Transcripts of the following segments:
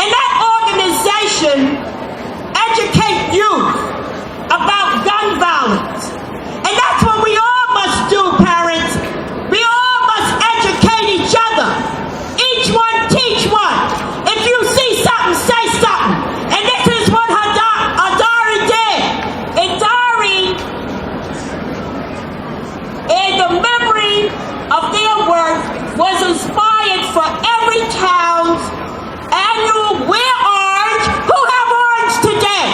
And that organization educate youth about gun violence. And that's what we all must do, parents. We all must educate each other. Each one teach one. If you see something, say something. And this is what Adari did. And Dari, in the memory of their work, was inspired for every town's annual Wear Orange. Who have orange today?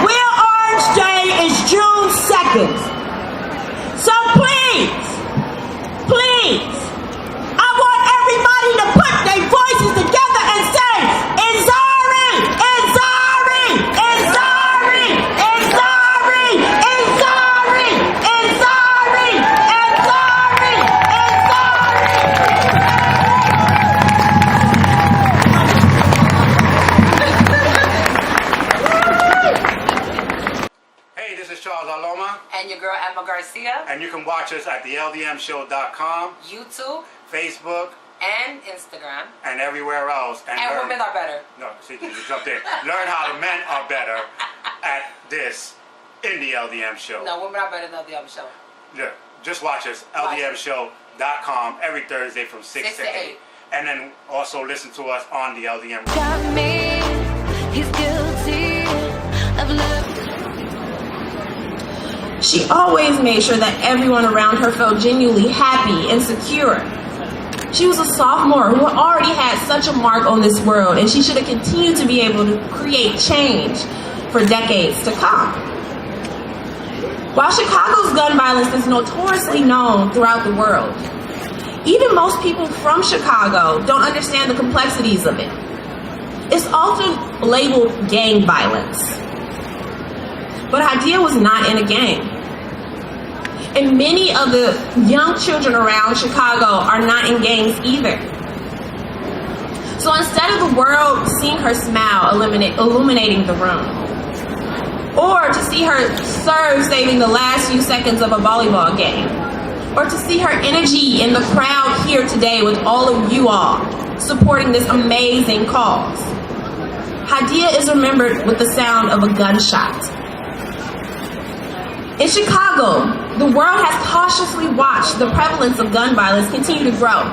Wear Orange Day is June 2nd. So please, I want everybody to put their voices together and say, Inzari, Inzari, Inzari, Inzari, Inzari, Inzari, Inzari, Hey, this is Charles Laloma. And your girl Emma Garcia. And you can watch us at the LDMshow.com, YouTube, Facebook, and Instagram. and everywhere else. And women are better. No, see, you just jumped in. Learn how the men are better at this in the LDM Show. No, women are better than the other show. Yeah, just watch us, LDMshow.com, every Thursday from 6 to 8. And then also listen to us on the LDM. Got me, he's guilty of love. She always made sure that everyone around her felt genuinely happy and secure. She was a sophomore who already had such a mark on this world, and she should have continued to be able to create change for decades to come. While Chicago's gun violence is notoriously known throughout the world, even most people from Chicago don't understand the complexities of it. It's often labeled gang violence. But Hadia was not in a gang. And many of the young children around Chicago are not in gangs either. So instead of the world seeing her smile illuminating the room, or to see her serve saving the last few seconds of a volleyball game, or to see her energy in the crowd here today with all of you all supporting this amazing cause, Hadia is remembered with the sound of a gunshot. In Chicago, the world has cautiously watched the prevalence of gun violence continue to grow.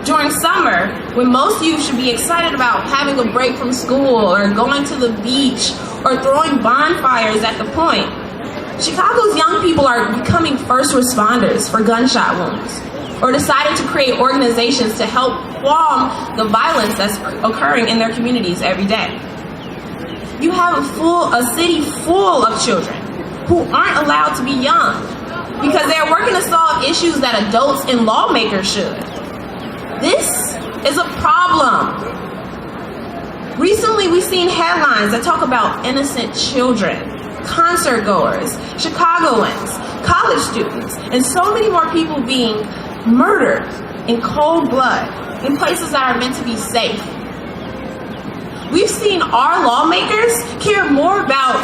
During summer, when most youth should be excited about having a break from school or going to the beach or throwing bonfires at the point, Chicago's young people are becoming first responders for gunshot wounds or decided to create organizations to help quell the violence that's occurring in their communities every day. You have a city full of children who aren't allowed to be young because they're working to solve issues that adults and lawmakers should. This is a problem. Recently, we've seen headlines that talk about innocent children, concert goers, Chicagoans, college students, and so many more people being murdered in cold blood in places that are meant to be safe. We've seen our lawmakers care more about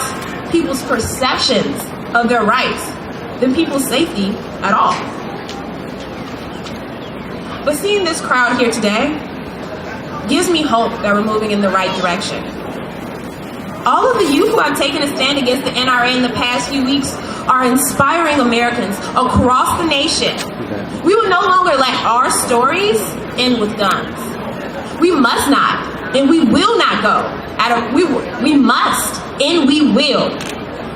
people's perceptions of their rights than people's safety at all. But seeing this crowd here today gives me hope that we're moving in the right direction. All of the youth who have taken a stand against the NRA in the past few weeks are inspiring Americans across the nation. We will no longer let our stories end with guns. We must not, and we will not go we must, and we will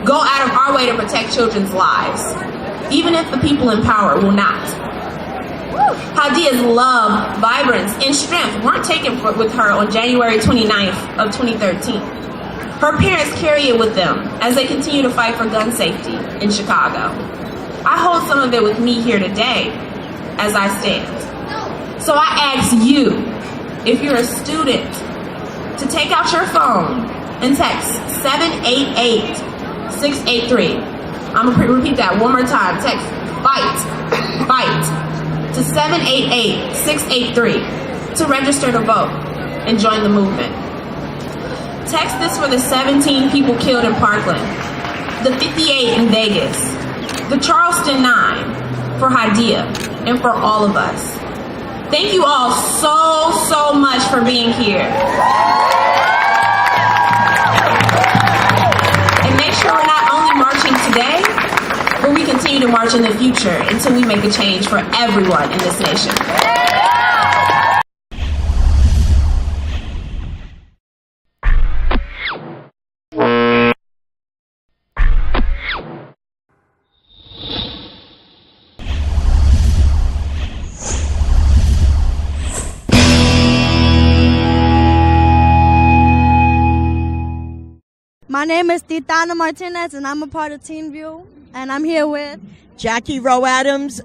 go out of our way to protect children's lives, even if the people in power will not. Hadia's love, vibrance, and strength weren't taken with her on January 29th of 2013. Her parents carry it with them as they continue to fight for gun safety in Chicago. I hold some of it with me here today as I stand. So I ask you, if you're a student, to take out your phone and text 788-683. I'm going to repeat that one more time. Text FIGHT to 788-683 to register to vote and join the movement. Text this for the 17 people killed in Parkland, the 58 in Vegas, the Charleston 9 for Hadiya and for all of us. Thank you all so much for being here. And make sure we're not only marching today, but we continue to march in the future until we make a change for everyone in this nation. My name is Titana Martinez, and I'm a part of Teen View, and I'm here with Jackie Rowe Adams,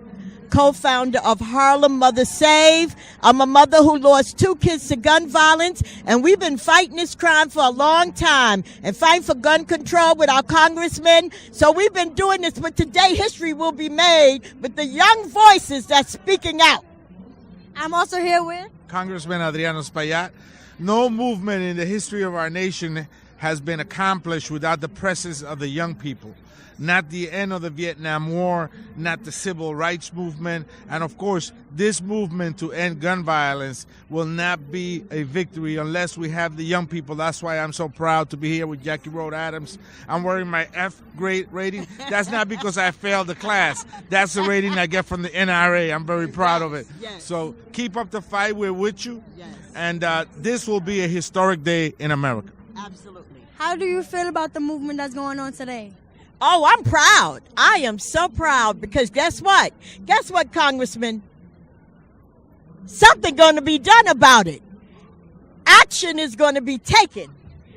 co-founder of Harlem Mother Save. I'm a mother who lost 2 kids to gun violence, and we've been fighting this crime for a long time and fighting for gun control with our congressmen. So we've been doing this, but today history will be made with the young voices that's speaking out. I'm also here with Congressman Adriano Espaillat. No movement in the history of our nation has been accomplished without the presence of the young people. Not the end of the Vietnam War, not the civil rights movement, and of course, this movement to end gun violence will not be a victory unless we have the young people. That's why I'm so proud to be here with Jackie Rowe Adams. I'm wearing my F grade rating. That's not because I failed the class. That's the rating I get from the NRA. I'm very proud of it. Yes. So keep up the fight. We're with you. Yes. And this will be a historic day in America. Absolutely. How do you feel about the movement that's going on today? Oh, I'm proud. I am so proud because guess what? Guess what, Congressman? Something going to be done about it. Action is going to be taken.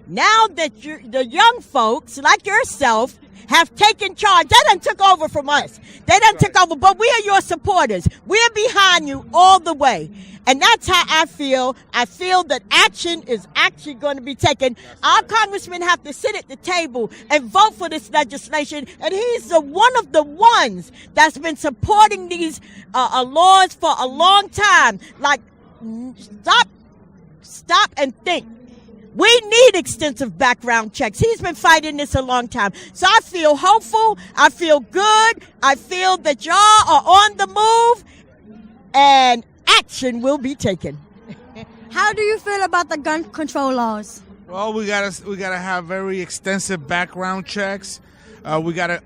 Now that the young folks like yourself have taken charge. They done took over from us. They done took over, but we are your supporters. We're behind you all the way. And that's how I feel. I feel that action is actually going to be taken. Our congressmen have to sit at the table and vote for this legislation. And he's one of the ones that's been supporting these laws for a long time. Like, stop and think. We need extensive background checks. He's been fighting this a long time. So I feel hopeful. I feel good. I feel that y'all are on the move and action will be taken. How do you feel about the gun control laws? Well, we gotta have very extensive background checks. We gotta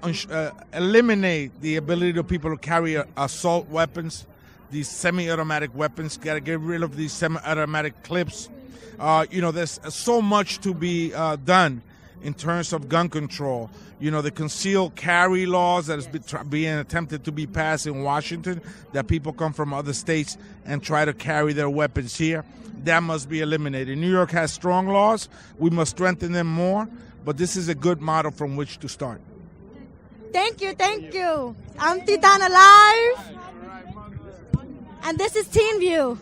eliminate the ability of people to carry assault weapons, these semi-automatic weapons. Gotta get rid of these semi-automatic clips. There's so much to be done in terms of gun control. The concealed carry laws that is being attempted to be passed in Washington, that people come from other states and try to carry their weapons here, that must be eliminated. New York has strong laws. We must strengthen them more, but this is a good model from which to start. Thank you. I'm Titana Live, and this is Teen View.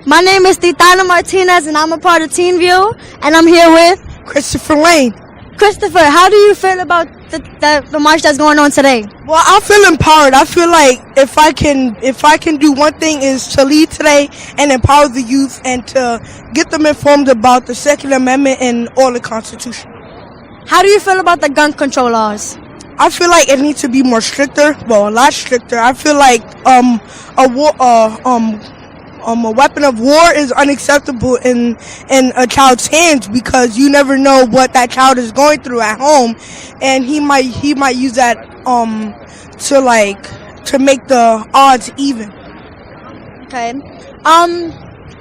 My name is Titana Martinez, and I'm a part of Teen View, and I'm here with Christopher Lane. Christopher. How do you feel about the march that's going on today? Well, I feel empowered. I feel like if I can do one thing is to lead today and empower the youth and to get them informed about the Second Amendment and all the Constitution. How do you feel about the gun control laws? I feel like it needs to be more stricter. Well, a lot stricter. I feel like a weapon of war is unacceptable in a child's hands because you never know what that child is going through at home, and he might use that to make the odds even. Okay.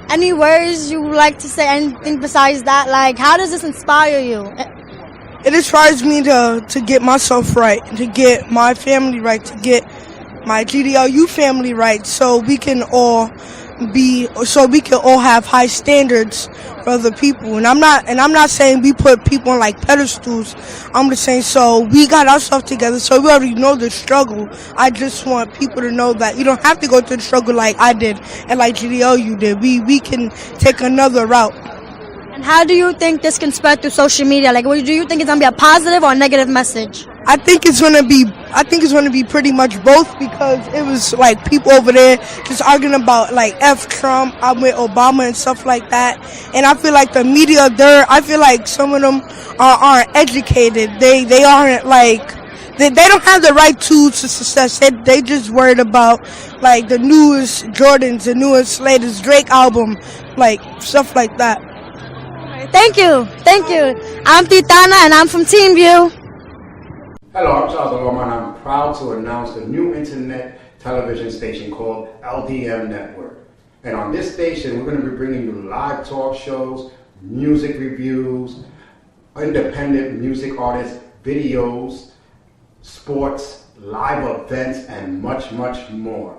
Any words you would like to say? Anything besides that? Like, how does this inspire you? It inspires me to get myself right, to get my family right, to get my GDLU family right, so we can all have high standards for other people. And I'm not saying we put people on like pedestals. I'm just saying, so we got ourselves together, so we already know the struggle. I just want people to know that you don't have to go through the struggle like I did and like GDLU did. We can take another route. And how do you think this can spread through social media? Like, do you think it's gonna be a positive or a negative message? I think it's gonna be pretty much both, because it was like people over there just arguing about like F Trump, I'm with Obama and stuff like that. And I feel like the media I feel like some of them aren't educated. They aren't like, they don't have the right tools to success. They just worried about like the newest Jordans, the newest latest Drake album, like stuff like that. Thank you. I'm Titana and I'm from TeamView. Hello, I'm Charles Laloma, and I'm proud to announce the new internet television station called LDM Network. And on this station, we're going to be bringing you live talk shows, music reviews, independent music artists, videos, sports, live events, and much, much more.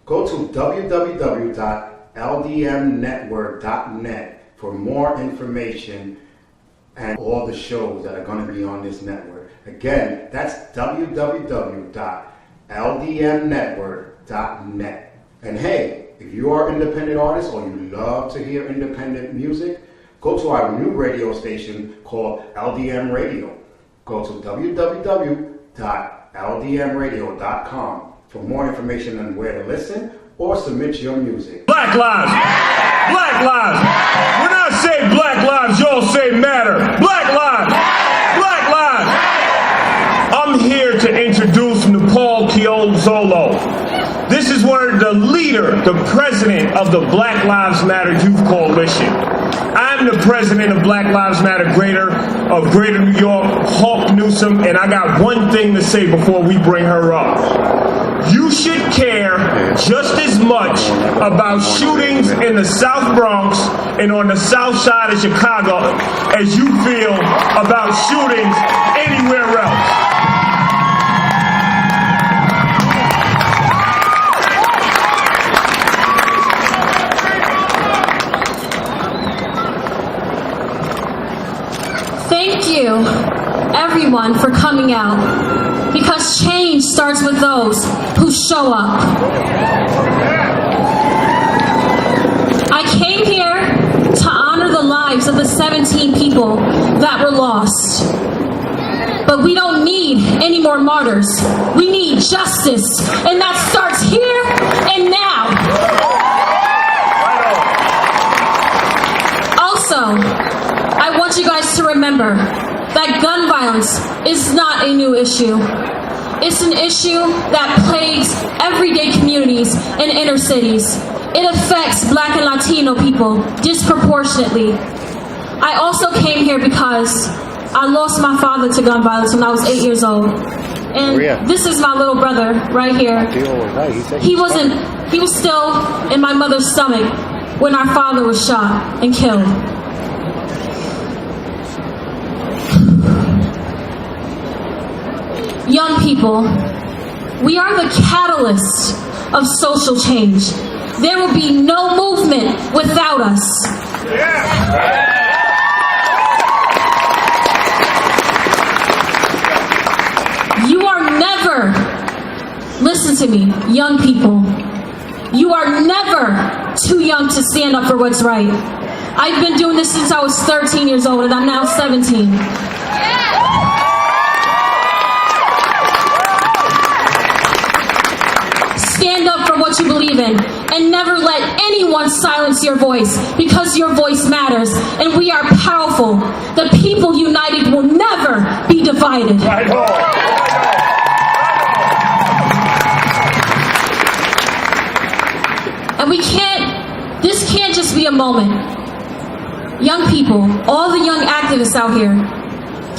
Go to www.ldmnetwork.net for more information and all the shows that are going to be on this network. Again, that's www.ldmnetwork.net. And hey, if you are an independent artist or you love to hear independent music, go to our new radio station called LDM Radio. Go to www.ldmradio.com for more information on where to listen or submit your music. Black lives! Black lives! When I say black lives, y'all say matter. Black lives! Black lives! I'm here to introduce Nepal Kiozolo. This is the leader, the president of the Black Lives Matter Youth Coalition. I'm the president of Black Lives Matter of Greater New York, Hawk Newsom, and I got one thing to say before we bring her up. You should care just as much about shootings in the South Bronx and on the south side of Chicago as you feel about shootings anywhere else. Thank you, everyone, for coming out, because change starts with those who show up. I came here to honor the lives of the 17 people that were lost. But we don't need any more martyrs. We need justice, and that starts here and now. Also, I want you guys to remember that gun violence is not a new issue. It's an issue that plagues everyday communities and inner cities. It affects Black and Latino people disproportionately. I also came here because I lost my father to gun violence when I was 8 years old. And this is my little brother right here. He was still in my mother's stomach when our father was shot and killed. Young people, we are the catalyst of social change. There will be no movement without us. You are never, listen to me, young people, you are never too young to stand up for what's right. I've been doing this since I was 13 years old, and I'm now 17. Stand up for what you believe in, and never let anyone silence your voice, because your voice matters, and we are powerful. The people united will never be divided. And this can't just be a moment. Young people, all the young activists out here,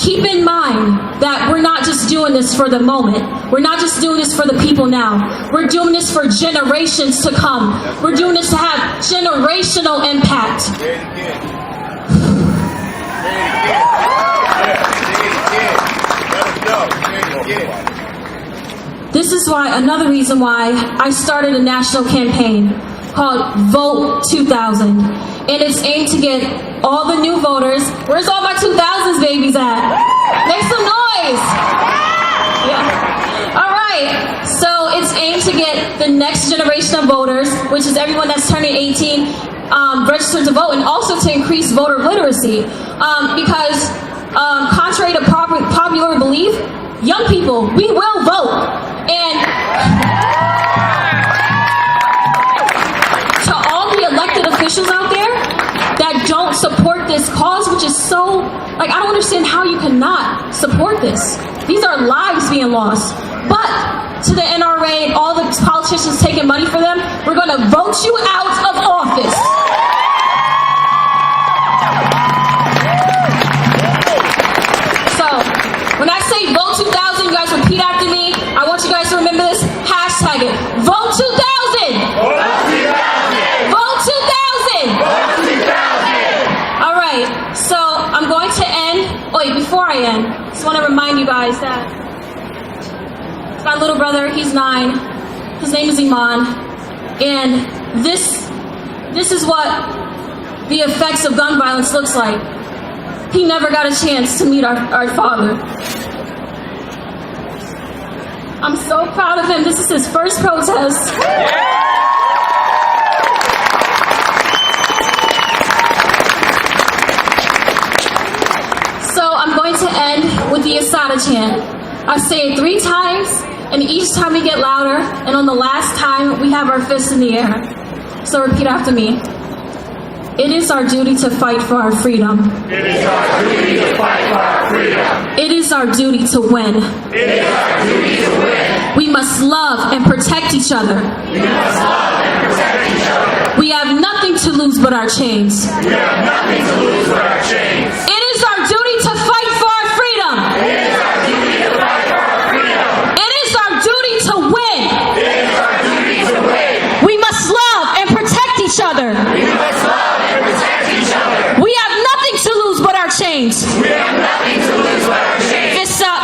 keep in mind that we're not just doing this for the moment. We're not just doing this for the people now. We're doing this for generations to come. We're doing this to have generational impact. This is why, another reason why I started a national campaign called Vote 2000. And it's aimed to get all the new voters. Where's all my 2000s babies at? Make some noise. Yeah. All right. So it's aimed to get the next generation of voters, which is everyone that's turning 18, registered to vote, and also to increase voter literacy. Because contrary to popular belief, young people, we will vote. And to all the elected officials out there that don't support this cause, which is so, like, I don't understand how you cannot support this. These are lives being lost. But to the NRA and all the politicians taking money for them, we're going to vote you out of office. So, when I say vote 2000, you guys repeat after me. I want you guys to remember this. Hashtag it. Vote 2000! Vote 2000! Vote 2000! All right, so I'm going to end. Wait, before I end, I just want to remind you guys that it's my little brother. He's 9. His name is Iman. And this is what the effects of gun violence looks like. He never got a chance to meet our father. I'm so proud of him. This is his first protest. So I'm going to end with the Asada chant. I say it 3 times, and each time we get louder, and on the last time we have our fists in the air. So repeat after me. It is our duty to fight for our freedom. It is our duty to fight for our freedom. It is our duty to win. It is our duty to win. We must love and protect each other. We must love and protect each other. We have nothing to lose but our chains. We have nothing to lose but our chains. It is our duty to fight for our freedom. It is our duty to fight for our freedom. It is our duty to win. It is our duty to win. We must love and protect each other. We must love and protect each other. We have nothing to lose but our chains. We have nothing to lose but our chains. Fists up.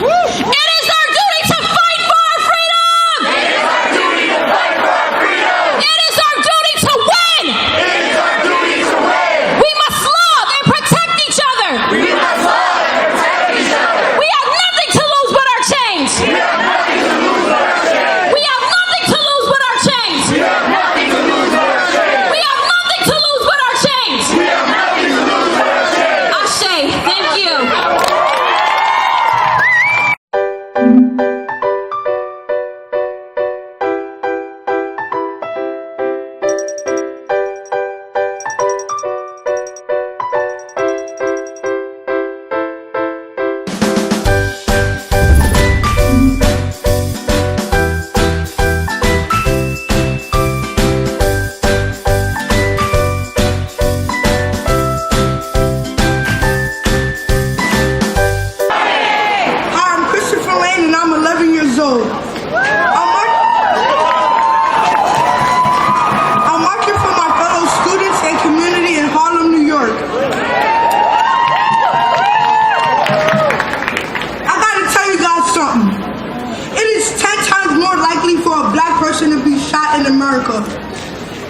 It is our duty to fight for our freedom. It is our duty to fight for our freedom. It is our duty to win. It is our duty to win. We must love and protect each other. We must love and protect each other. We have nothing to lose but our chains. We have nothing to lose but our chains. We have nothing to lose but our chains. We have nothing to lose but our chains. We have nothing to lose but our chains. We have nothing to lose but our chains. Ashe, thank you.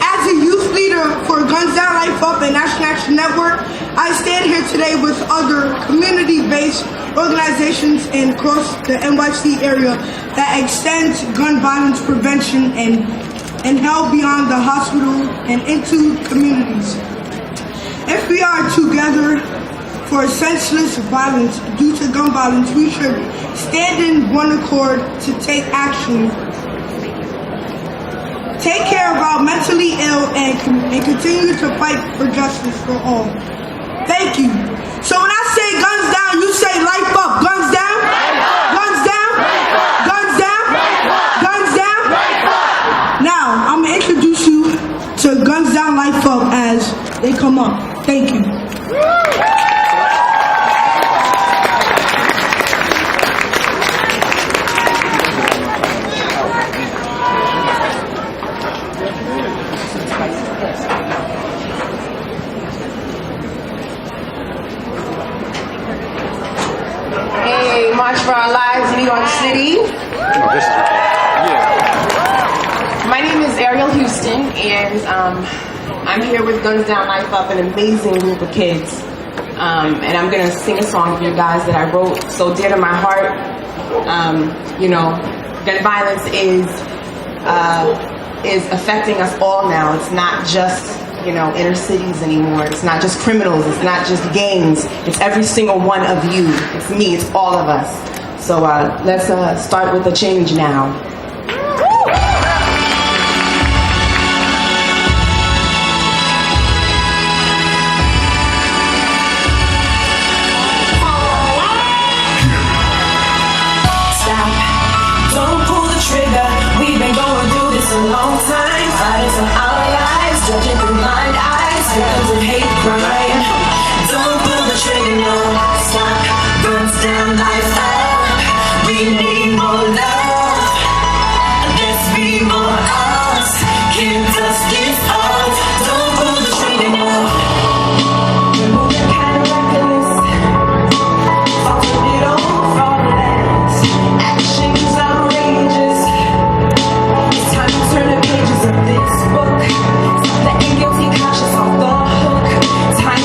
As a youth leader for Guns Down, Life Up and National Action Network, I stand here today with other community-based organizations across the NYC area that extends gun violence prevention and help beyond the hospital and into communities. If we are together for senseless violence due to gun violence, we should stand in one accord to take action. Take care of our mentally ill and continue to fight for justice for all. Thank you. So when I say guns down, you say life up. Guns down? Guns down? Guns down? Guns down? Now, I'm going to introduce you to Guns Down, Life Up as they come up. Thank you. Our Lives, New York City. My name is Ariel Houston, and I'm here with Guns Down, Life Up, an amazing group of kids. And I'm going to sing a song for you guys that I wrote so dear to my heart. You know, gun violence is affecting us all now. It's not just, you know, inner cities anymore. It's not just criminals. It's not just gangs. It's every single one of you. It's me. It's all of us. So let's start with the change now. We've been going through this a long time, fighting for our lives, judging through blind eyes, victims of hate crime. Don't pull the trigger, no, stop. Guns down, life up. We need more love. Let's be more us. Can't dust this off. Don't pull the trigger, no. We're moving kind of reckless. Falling it all for less. Actions outrageous. Turn the pages of this book. Stop letting guilty conscience off the hook. Time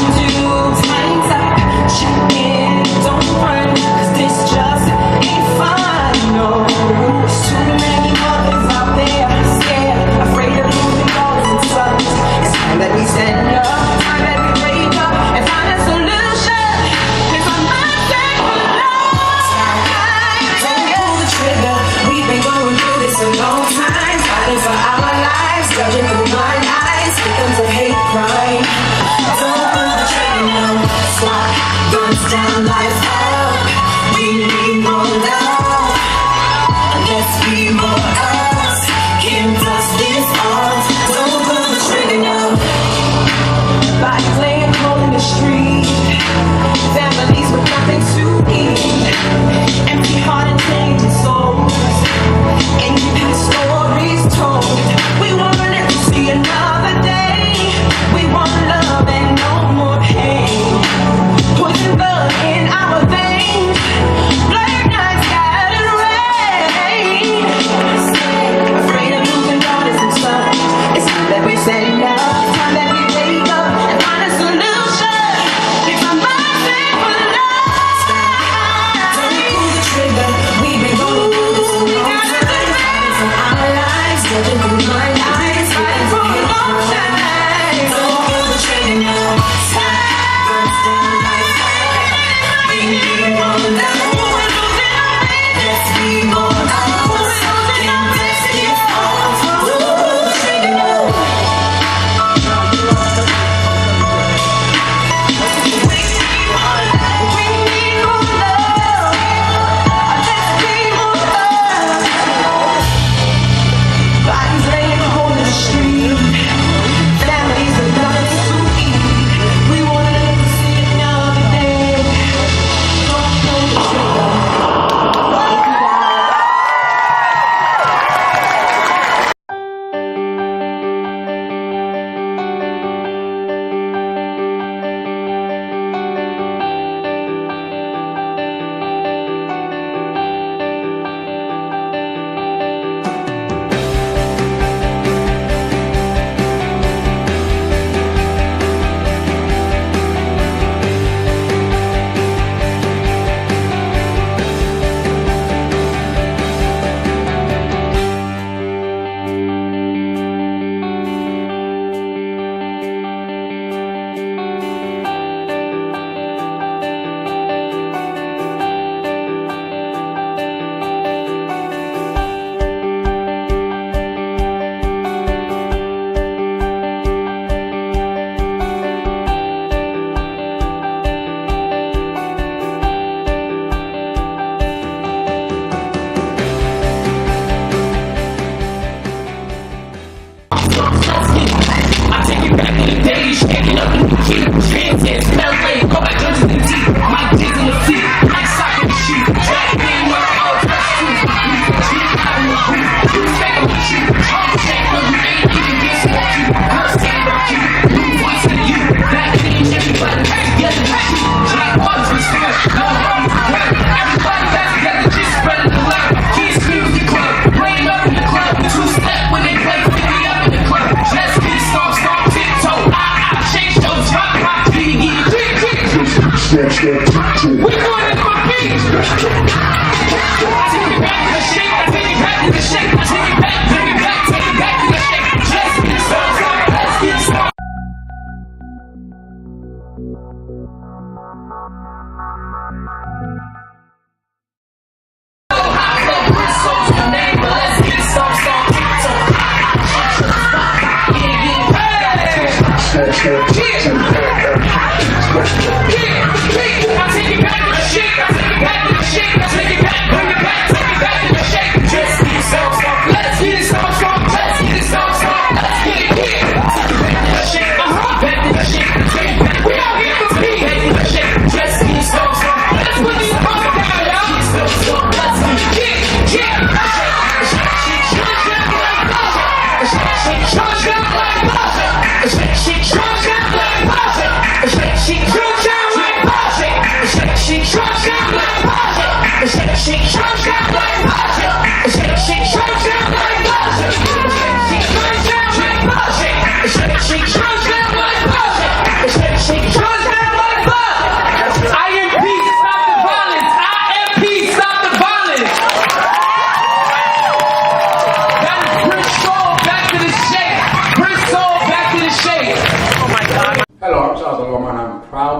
We going in my feet. I take it back to the shake. I take it back to the shake. I take it back, take it back, take it back to the shake. Let's get started. Let's get started.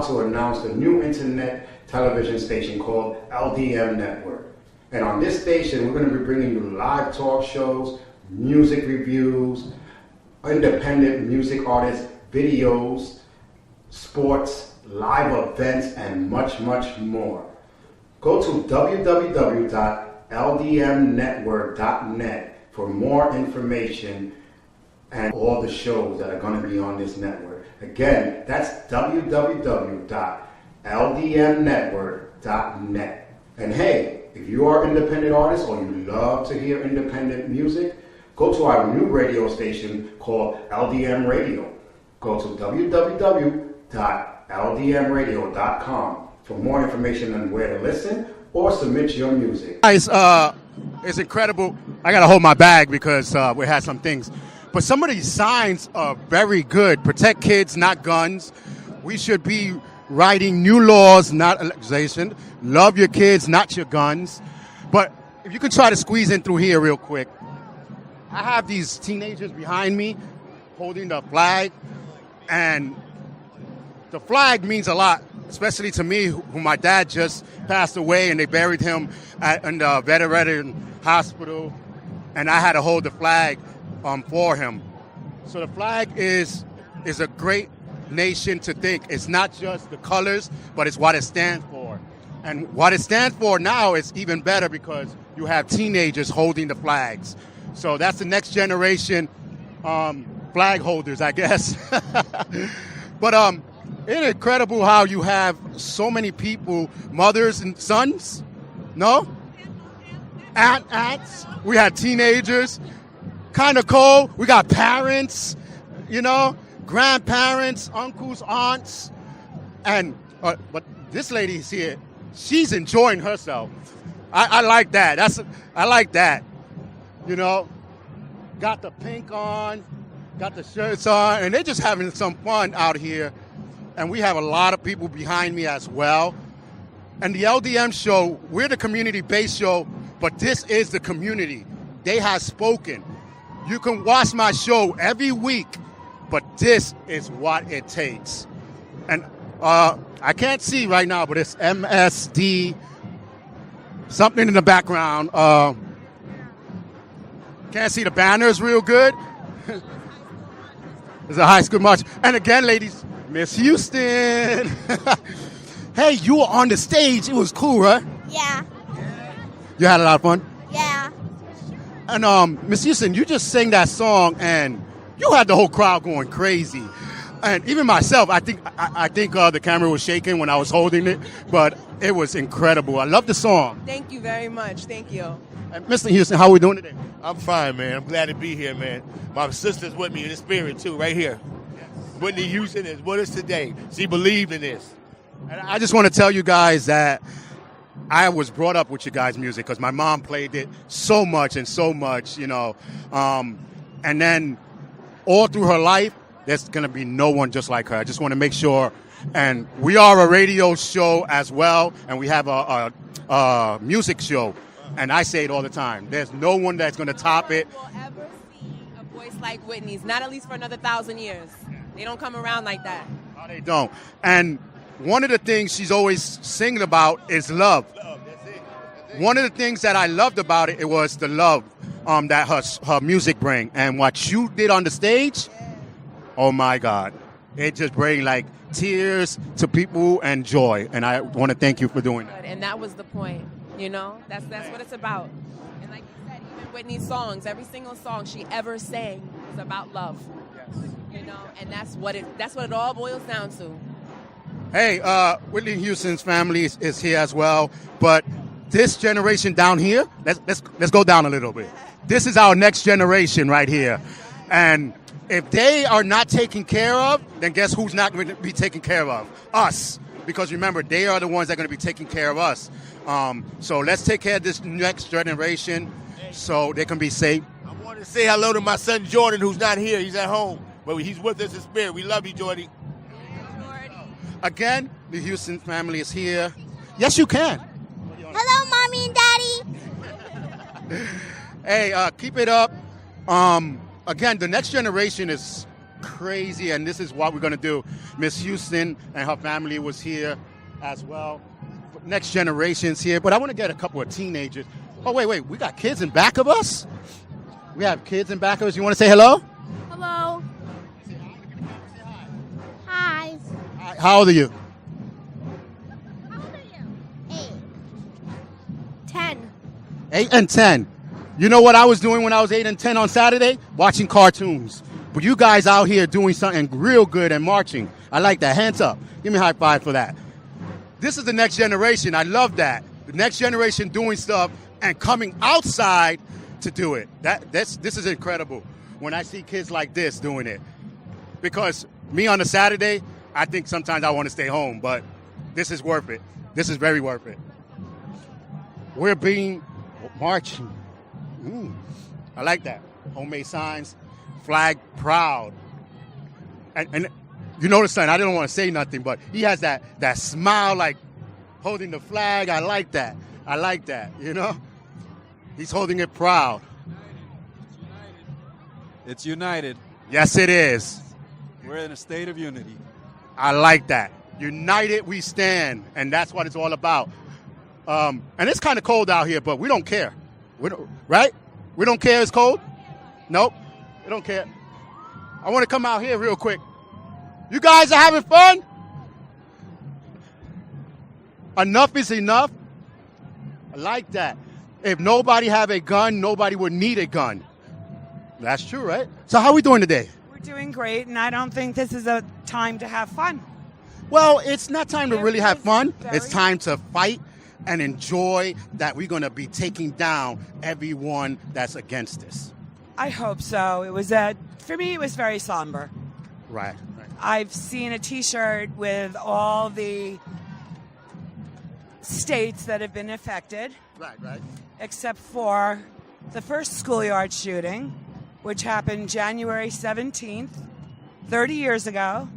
To announce the new internet television station called LDM Network. And on this station, we're going to be bringing you live talk shows, music reviews, independent music artists, videos, sports, live events, and much, much more. Go to www.ldmnetwork.net for more information and all the shows that are going to be on this network. Again, that's www.ldmnetwork.net. And hey, if you are an independent artist or you love to hear independent music, go to our new radio station called LDM Radio. Go to www.ldmradio.com for more information on where to listen or submit your music. Guys, it's incredible. I got to hold my bag because we had some things. But some of these signs are very good. Protect kids, not guns. We should be writing new laws, not legislation. Love your kids, not your guns. But if you can try to squeeze in through here real quick. I have these teenagers behind me holding the flag. And the flag means a lot, especially to me, who my dad just passed away and they buried him in the veteran hospital. And I had to hold the flag for him. So the flag is a great nation to think. It's not just the colors, but it's what it stands for. And what it stands for now is even better because you have teenagers holding the flags. So that's the next generation flag holders, I guess. But it's incredible how you have so many people, mothers and sons, no? Aunts. We had teenagers. Kind of cool. We got parents, grandparents, uncles, aunts, and but this lady's here. She's enjoying herself. I like that. I like that. Got the pink on, got the shirts on, and they're just having some fun out here. And we have a lot of people behind me as well. And the LDM Show, we're the community-based show, but this is the community. They have spoken. You can watch my show every week, but this is what it takes. And I can't see right now, but it's MSD, something in the background. Can't see the banners real good. It's a high school march. And again, ladies, Miss Houston. Hey, you were on the stage. It was cool, right? Yeah. You had a lot of fun? Yeah. And Miss Houston, you just sang that song, and you had the whole crowd going crazy. And even myself, I think the camera was shaking when I was holding it, but it was incredible. I love the song. Thank you very much. Thank you. And Mr. Houston, how are we doing today? I'm fine, man. I'm glad to be here, man. My sister's with me in the spirit, too, right here. Whitney Houston is with us today. She believed in this. And I just want to tell you guys that I was brought up with you guys' music because my mom played it so much, and then all through her life, there's going to be no one just like her. I just want to make sure And we are a radio show as well, and we have a music show. And I say it all the time. There's no one that's going to top it. Will ever see a voice like Whitney's, not at least for another 1,000 years. They don't come around like that. No, they don't. And one of the things she's always singing about is love. One of the things that I loved about it was the love that her music bring. And what you did on the stage, oh my God. It just bring like tears to people and joy. And I want to thank you for doing that. And that was the point, you know? That's what it's about. And like you said, even Whitney's songs, every single song she ever sang was about love. Yes. You know, and that's what it all boils down to. Hey, Whitney Houston's family is here as well, but this generation down here, let's go down a little bit. This is our next generation right here, and if they are not taken care of, then guess who's not going to be taken care of? Us, because remember, they are the ones that are going to be taking care of us. So let's take care of this next generation, so they can be safe. I want to say hello to my son Jordan, who's not here. He's at home, but he's with us in spirit. We love you, Jordy. Again, the Houston family is here. Yes, you can. Hello, Mommy and Daddy. Hey, keep it up. Again, the next generation is crazy, and this is what we're going to do. Miss Houston and her family was here as well. Next generation's here, but I want to get a couple of teenagers. Oh, wait, we got kids in back of us? We have kids in back of us. You want to say hello? Hello. Hi. How old are you? How old are you? 10. 8 and 10. You know what I was doing when I was 8 and 10 on Saturday? Watching cartoons. But you guys out here doing something real good and marching. I like that. Hands up. Give me a high five for that. This is the next generation. I love that. The next generation doing stuff and coming outside to do it. This is incredible when I see kids like this doing it. Because me on a Saturday, I think sometimes I want to stay home, but this is worth it. This is very worth it. We're being marching. I like that. Homemade signs, flag proud. And you notice something, I didn't want to say nothing, but he has that smile like holding the flag. I like that, you know? He's holding it proud. It's united. Yes, it is. We're in a state of unity. I like that. United we stand, and that's what it's all about. And it's kind of cold out here, but we don't care. Right? We don't care it's cold? Nope. We don't care. I want to come out here real quick. You guys are having fun? Enough is enough. I like that. If nobody have a gun, nobody would need a gun. That's true, right? So how are we doing today? We're doing great, and I don't think this is a time to have fun. Well, it's not time to really have fun. It's time to fight and enjoy that we're going to be taking down everyone that's against us. I hope so. It was for me, it was very somber. Right. I've seen a T-shirt with all the states that have been affected. Right. Except for the first schoolyard shooting, which happened January 17th, 30 years ago,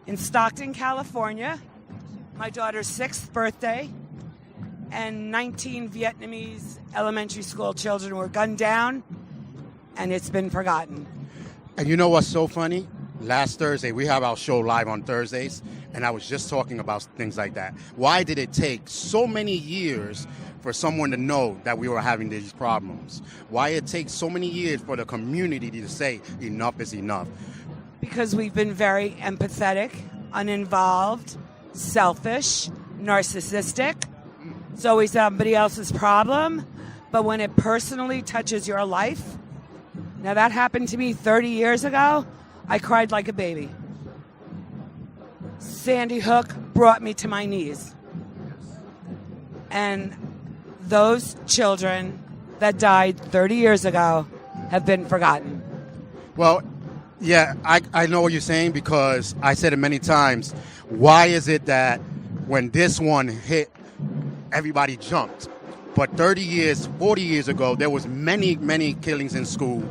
in Stockton, California. My daughter's 6th birthday, and 19 Vietnamese elementary school children were gunned down, and it's been forgotten. And you know what's so funny? Last Thursday, we have our show live on Thursdays, and I was just talking about things like that. Why did it take so many years for someone to know that we were having these problems? Why it takes so many years for the community to say enough is enough? Because we've been very empathetic, uninvolved, selfish, narcissistic. It's always somebody else's problem. But when it personally touches your life, now that happened to me 30 years ago, I cried like a baby. Sandy Hook brought me to my knees. And those children that died 30 years ago have been forgotten. Well, yeah, I know what you're saying, because I said it many times. Why is it that when this one hit, everybody jumped? But 30 years, 40 years ago, there was many, many killings in school,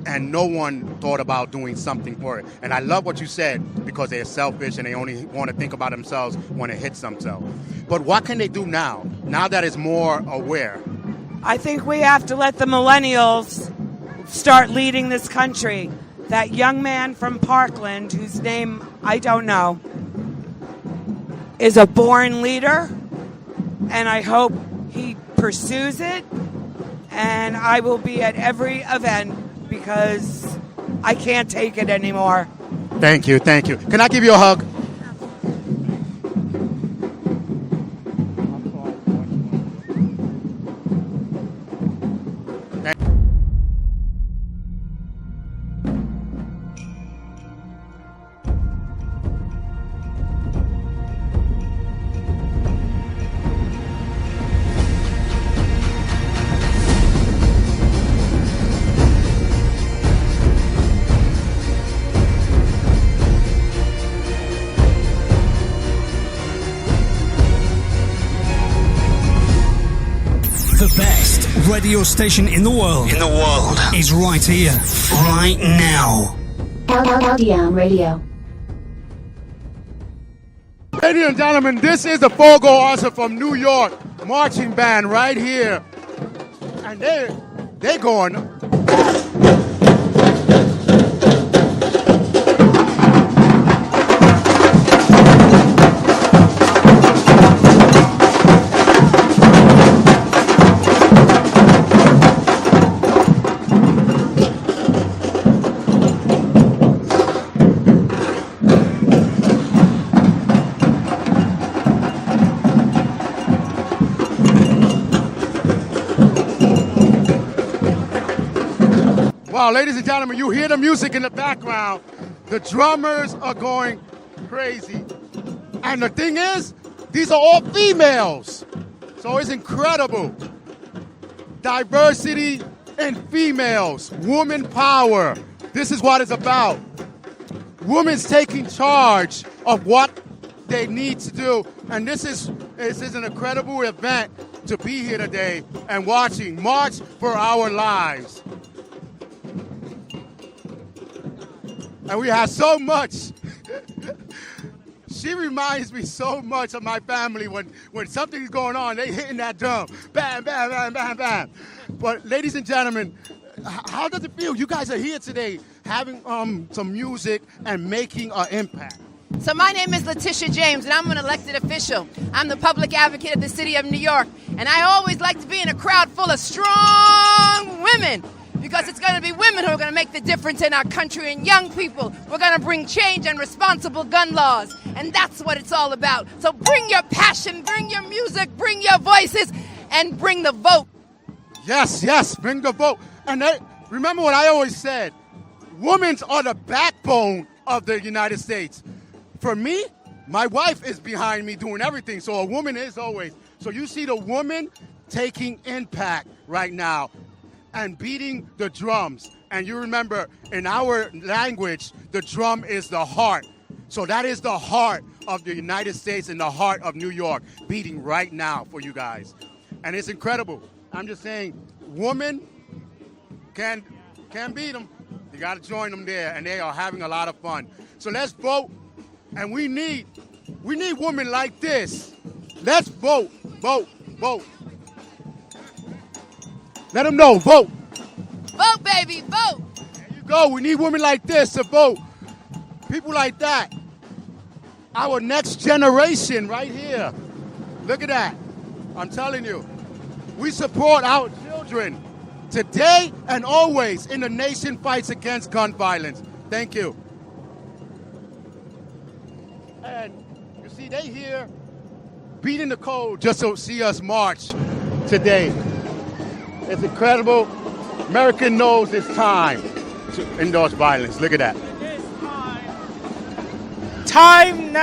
and no one thought about doing something for it. And I love what you said, because they're selfish and they only want to think about themselves when it hits themselves. But what can they do now that it's more aware? I think we have to let the millennials start leading this country. That young man from Parkland, whose name I don't know, is a born leader, and I hope he pursues it, and I will be at every event because I can't take it anymore. Thank you, thank you. Can I give you a hug? The best radio station in the world. Is right here, right now. LDM Radio. Ladies and gentlemen, this is the Fogo Archer from New York marching band right here. And they're going. Wow, ladies and gentlemen, you hear the music in the background. The drummers are going crazy. And the thing is, these are all females. So it's incredible. Diversity in females. Woman power. This is what it's about. Women's taking charge of what they need to do. And this is an incredible event to be here today and watching March for Our Lives. And we have so much. She reminds me so much of my family when something's going on, they hitting that drum. Bam, bam, bam, bam, bam. But ladies and gentlemen, how does it feel? You guys are here today having some music and making an impact. So my name is Letitia James, and I'm an elected official. I'm the public advocate of the city of New York, and I always like to be in a crowd full of strong women, because it's going to be women who are going to make the difference in our country, and young people. We're going to bring change and responsible gun laws, and that's what it's all about. So bring your passion, bring your music, bring your voices, and bring the vote. Yes, yes, bring the vote. And remember what I always said, women are the backbone of the United States. For me, my wife is behind me doing everything, so a woman is always. So you see the woman taking impact right now and beating the drums. And you remember, in our language, the drum is the heart. So that is the heart of the United States and the heart of New York beating right now for you guys. And it's incredible. I'm just saying, women can beat them. You got to join them there, and they are having a lot of fun. So let's vote, and we need women like this. Let's vote, vote, vote. Let them know, vote. Vote, baby, vote. There you go. We need women like this to vote. People like that. Our next generation right here. Look at that. I'm telling you. We support our children today and always in the nation fights against gun violence. Thank you. And you see, they here beating the code just to see us march today. It's incredible. America knows it's time to endorse violence. Look at that. Time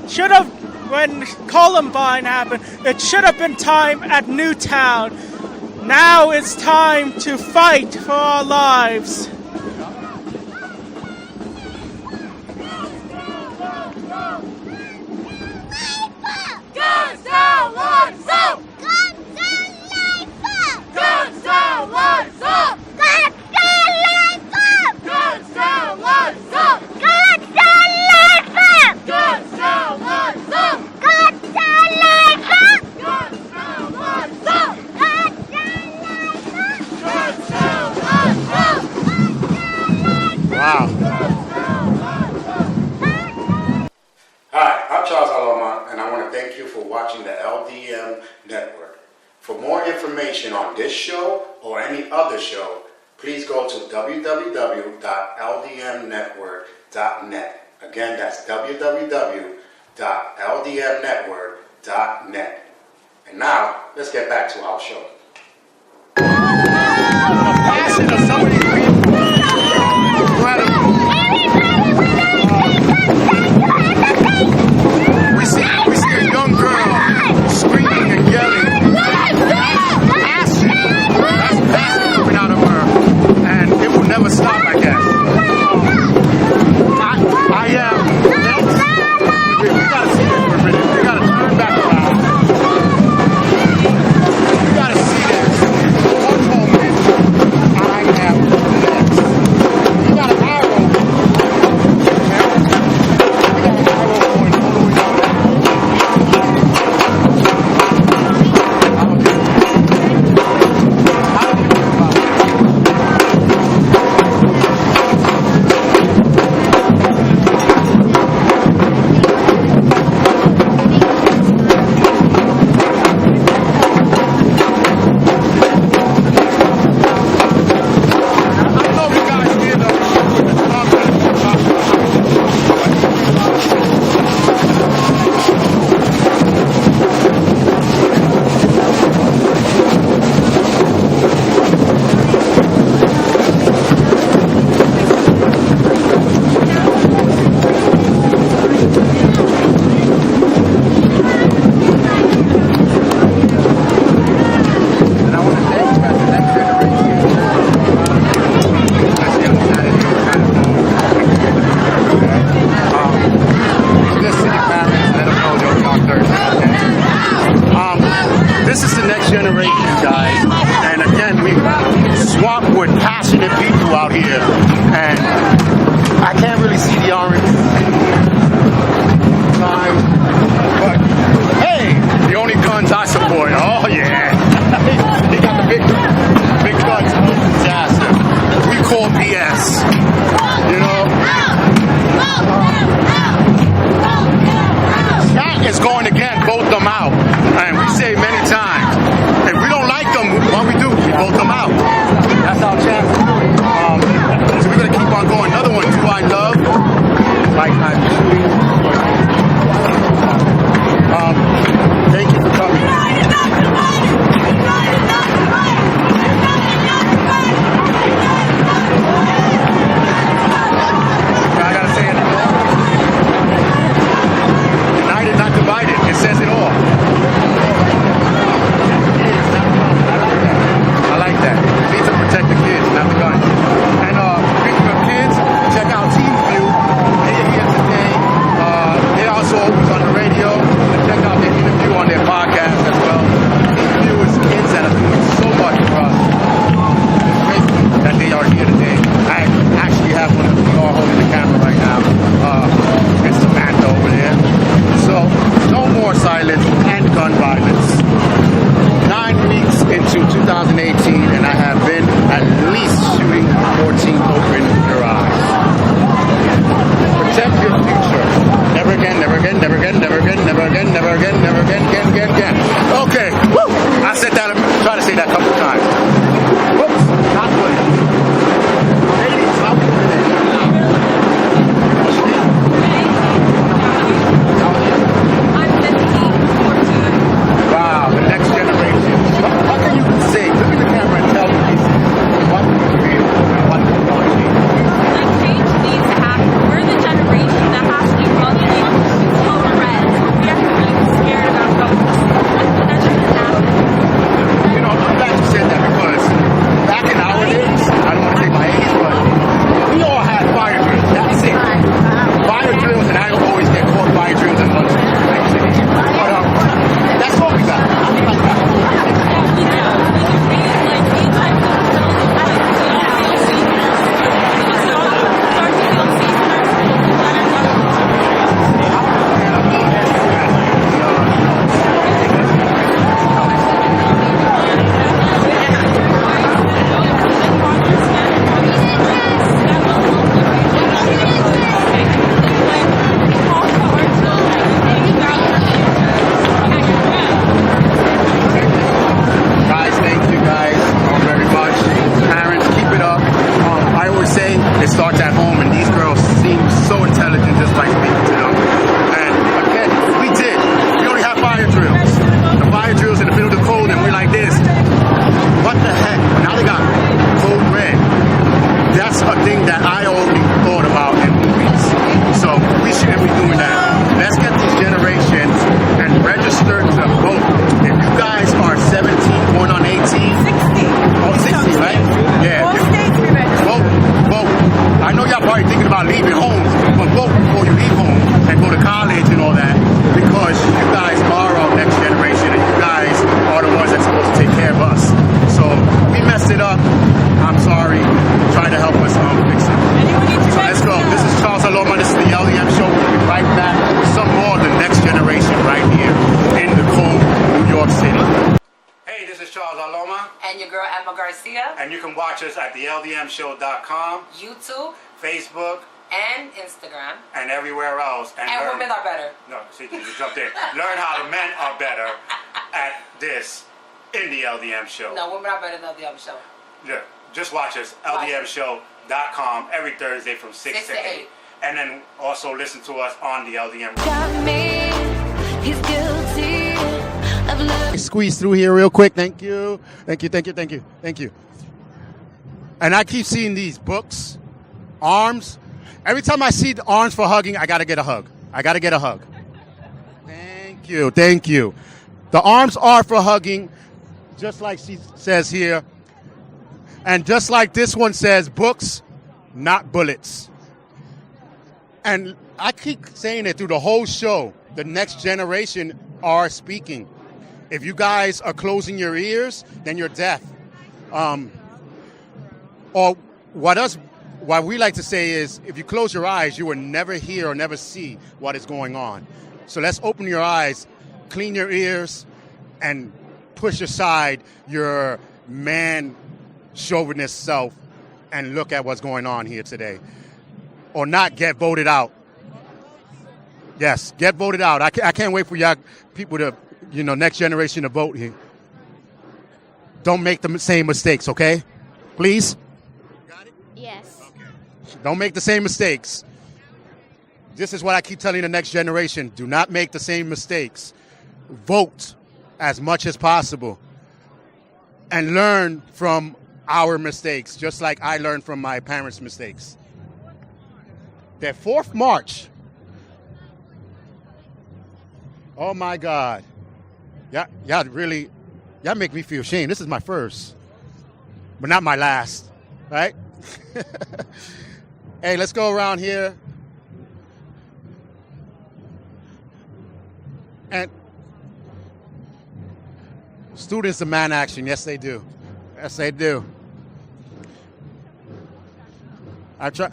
should have, when Columbine happened, it should have been time at Newtown. Now it's time to fight for our lives. Guns down, lights out! Guns down, lights Wow. Hi, I'm Charles Laloma, and I want to thank you for watching the LDM Network. For more information on this show or any other show, please go to www.ldmnetwork.net. Again, that's www.ldmnetwork.net. And now, let's get back to our show. Passion of some of these people. Incredible. We see a young girl screaming and yelling. Passion. That's passion coming out of her. And it will never stop, I guess. I am. We gotta see this for a minute. We gotta turn back around. We gotta see this. One moment. I am next. We got an arrow. We got an arrow going all the way down there. into 2018, and I have been at you can watch us at the LDMshow.com, YouTube, Facebook, and Instagram, and everywhere else. and learn, women are better. No, see, you jumped in. Learn how the men are better at this in the LDM Show. No, women are better than the LDM Show. Yeah, just watch us, LDMshow.com, every Thursday from 6 to 8. And then also listen to us on the LDM. Got me, he's guilty of love. Squeeze through here real quick. Thank you. Thank you, thank you, thank you, thank you. And I keep seeing these books, arms. Every time I see the arms for hugging, I gotta get a hug. I gotta get a hug. Thank you, thank you. The arms are for hugging, just like she says here. And just like this one says, books, not bullets. And I keep saying it through the whole show. The next generation are speaking. If you guys are closing your ears, then you're deaf. Or what we like to say is, if you close your eyes, you will never hear or never see what is going on. So let's open your eyes, clean your ears, and push aside your man chauvinist self and look at what's going on here today. Or not get voted out. Yes, get voted out. I can't wait for y'all people to, next generation to vote here. Don't make the same mistakes, okay? Please? Yes. Don't make the same mistakes. This is what I keep telling the next generation. Do not make the same mistakes. Vote as much as possible. And learn from our mistakes, just like I learned from my parents' mistakes. That 4th March. Oh my God. Y'all make me feel shame. This is my first, but not my last, right? Hey, let's go around here. And students demand action. Yes, they do. Yes, they do. I try.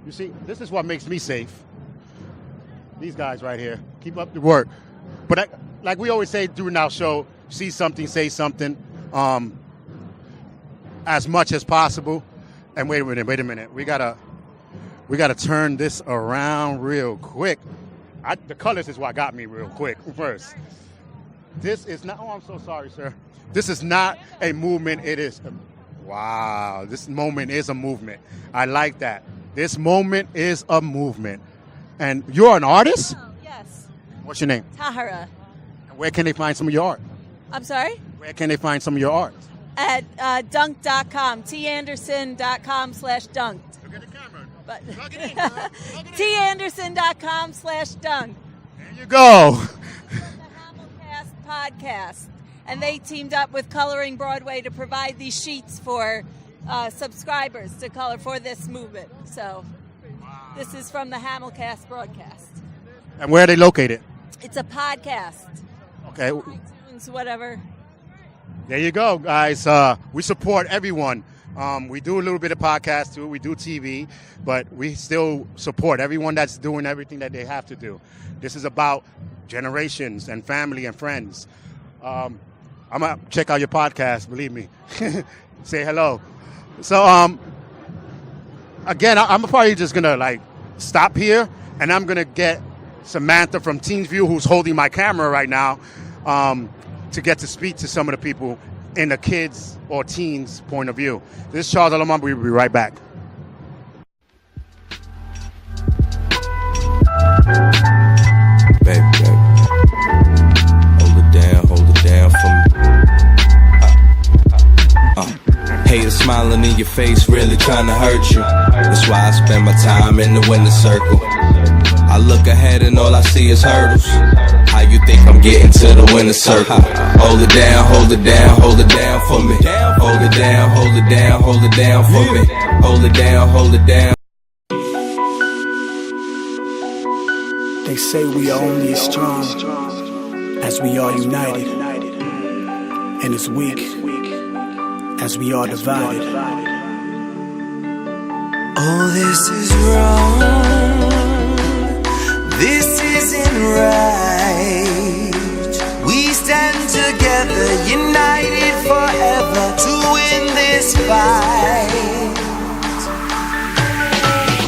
You see, this is what makes me safe. These guys right here. Keep up the work. But like we always say during our show, see something, say something, as much as possible. And wait a minute. We gotta turn this around real quick. The colors is what got me real quick first. This is not, I'm so sorry, sir. This is not a movement. It is, wow, this moment is a movement. I like that. This moment is a movement. And you're an artist? Oh, yes. What's your name? Tahara. And where can they find some of your art? I'm sorry? Where can they find some of your art? At dunk.com, tanderson.com/dunk. Look at the camera. But tanderson.com/dunk. There you go. The Hamilcast podcast. And they teamed up with Coloring Broadway to provide these sheets for subscribers to color for this movement. So this is from the Hamilcast broadcast. And where are they located? It's a podcast. Okay. iTunes, whatever. There you go, guys. We support everyone. We do a little bit of podcast too. We do TV, but we still support everyone that's doing everything that they have to do. This is about generations and family and friends. I'm gonna check out your podcast. Believe me. Say hello. So again, I'm probably just gonna stop here, and I'm gonna get Samantha from Teens View, who's holding my camera right now, to get to speak to some of the people in the kids or teens point of view. This is Charles Laloma. We'll be right back. Baby, hold it down for me. Haters smiling in your face, really trying to hurt you. That's why I spend my time in the winner's circle. I look ahead and all I see is hurdles. How you think I'm getting to the winner's circle? Hold it down, hold it down, hold it down for me. Hold it down, hold it down, hold it down for me. Hold it down, hold it down. They say we are only as strong as we are united, and as weak as we are divided. Oh, this is wrong. This isn't right. We stand together, united forever to win this fight.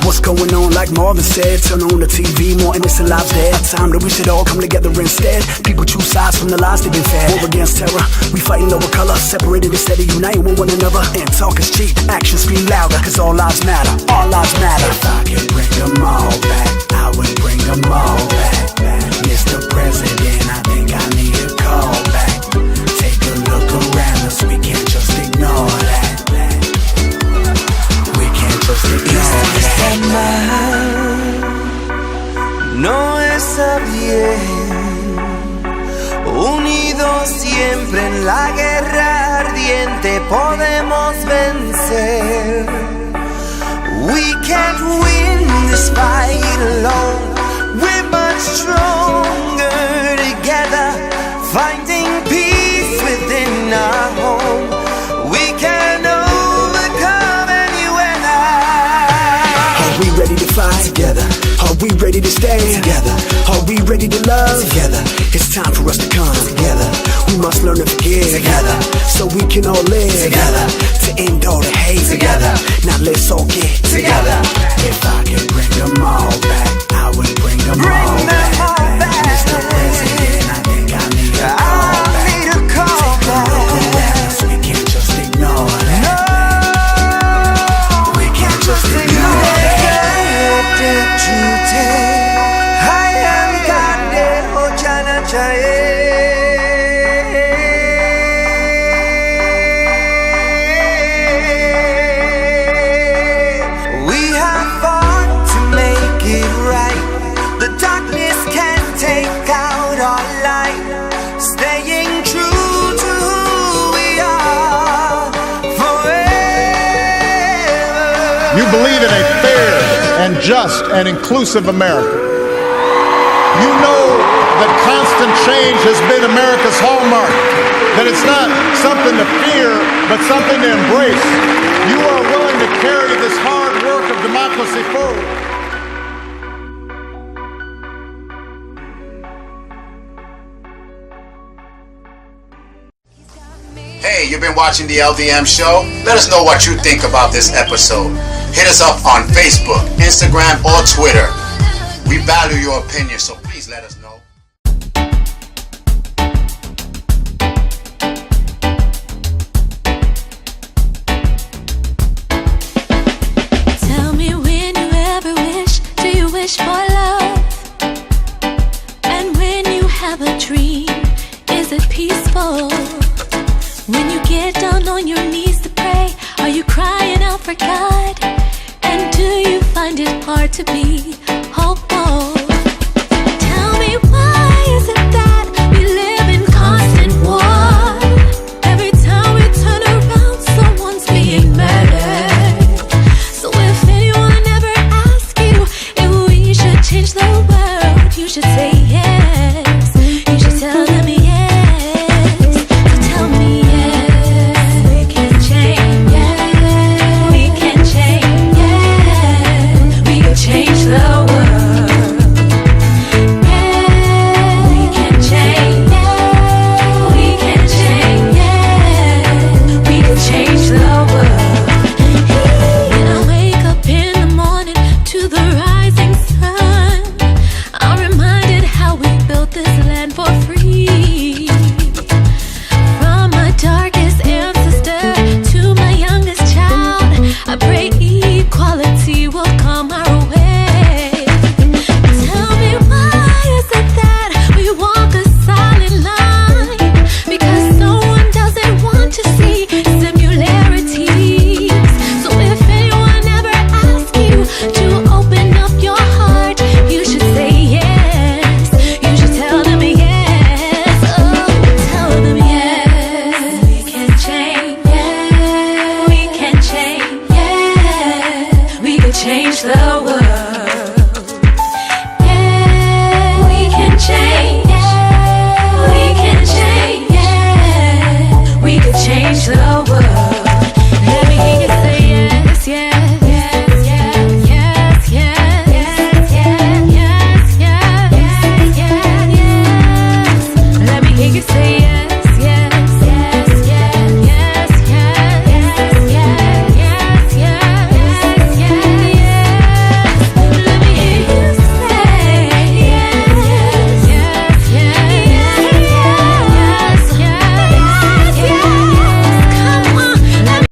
What's going on, like Marvin said? Turn on the TV, more innocent lives dead. Time that we should all come together instead. People choose sides from the lies they've been fed. War against terror, we fighting over color. Separated instead of uniting with one another. And talk is cheap, actions speak louder. Cause all lives matter, all lives matter. If I could bring them all back, I would bring them all back. Mr. President, I think I need a call back. Take a look around us, we can't just ignore that. We can't just ignore that. No está bien. Unidos siempre en la guerra ardiente podemos vencer. We can't win this fight alone. We're much stronger together, finding peace within our home. We can overcome any weather. Are we ready to fight together? Are we ready to stay together? Are we ready to love together? It's time for us to come together. We must learn to forgive together, so we can all live together, to end all the hate together. Now let's all get together. If I could bring them all back, I would bring them all back. Mr. President, I think I need a call back. Take a look around us, we can't just ignore that. We can't just ignore that. We have fought to make it right. The darkness can't take out our light. Staying true to who we are forever. You believe in a fair and just and inclusive America. You know that constant change has been America's hallmark, that it's not something to fear, but something to embrace. You are willing to carry this hard work of democracy forward. Hey, you've been watching the LDM Show? Let us know what you think about this episode. Hit us up on Facebook, Instagram, or Twitter. We value your opinion, so please let us know. Tell me when you ever wish, do you wish for love? And when you have a dream, is it peaceful? When you get down on your knees to pray, are you crying out for God? And do you find it hard to be